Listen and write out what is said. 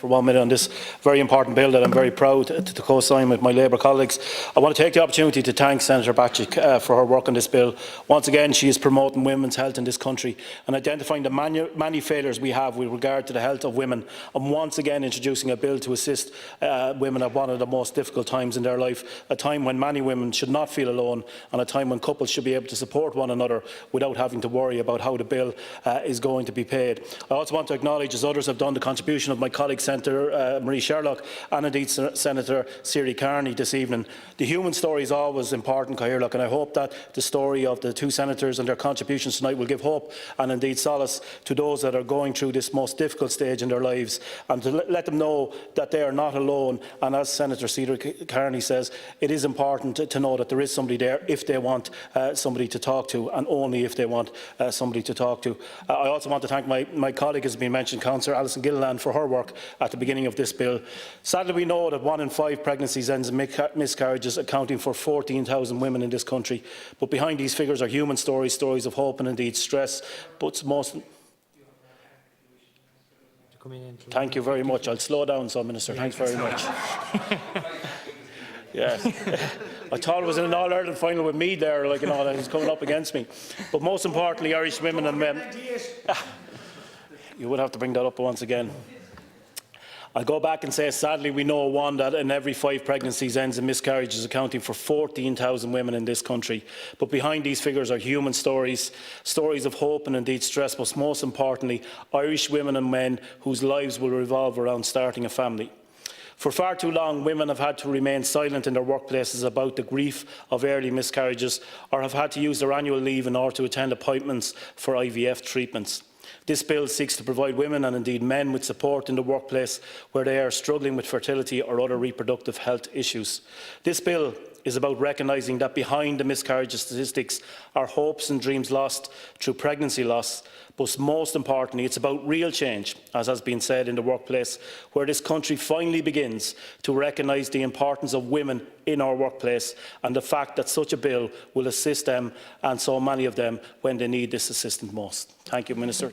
for 1 minute on this very important bill that I'm very proud to co-sign with my Labour colleagues. I want to take the opportunity to thank Senator Bacic for her work on this bill. Once again, she is promoting women's health in this country and identifying the many failures we have with regard to the health of women, and once again introducing a bill to assist women at one of the most difficult times in their life, a time when many women should not feel alone, and a time when couples should be able to support one another without having to worry about how the bill is going to be paid. I also want to acknowledge, as others have done, the contribution of my colleague Senator Marie Sherlock and indeed Senator Seanad Éireann this evening. The human story is always important, Caoirleach, and I hope that the story of the two senators and their contributions tonight will give hope and indeed solace to those that are going through this most difficult stage in their lives, and to let them know that they are not alone. And as Senator Seanad Éireann says, it is important to know that there is somebody there if they want somebody to talk to, and only if they want somebody to talk to. I also want to thank my colleague, as has been mentioned, Councillor Alison Gilliland, for her work at the beginning of this bill. Sadly, we know that 1 in 5 pregnancies ends in miscarriages, accounting for 14,000 women in this country. But behind these figures are human stories, stories of hope and indeed stress. But most... Thank you very much. I'll slow down some, Minister. Thanks very much. Yeah, I thought it was in an All-Ireland final with me there, like, that he's coming up against me. But most importantly, Irish women and men. You would have to bring that up once again. I'll go back and say, sadly, we know that in every 5 pregnancies ends in miscarriages, accounting for 14,000 women in this country. But behind these figures are human stories, stories of hope and indeed stress, but most importantly, Irish women and men whose lives will revolve around starting a family. For far too long, women have had to remain silent in their workplaces about the grief of early miscarriages, or have had to use their annual leave in order to attend appointments for IVF treatments. This bill seeks to provide women and indeed men with support in the workplace where they are struggling with fertility or other reproductive health issues. This bill is about recognising that behind the miscarriage statistics are hopes and dreams lost through pregnancy loss, but most importantly, it's about real change, as has been said, in the workplace, where this country finally begins to recognise the importance of women in our workplace and the fact that such a bill will assist them, and so many of them, when they need this assistance most. Thank you, Minister.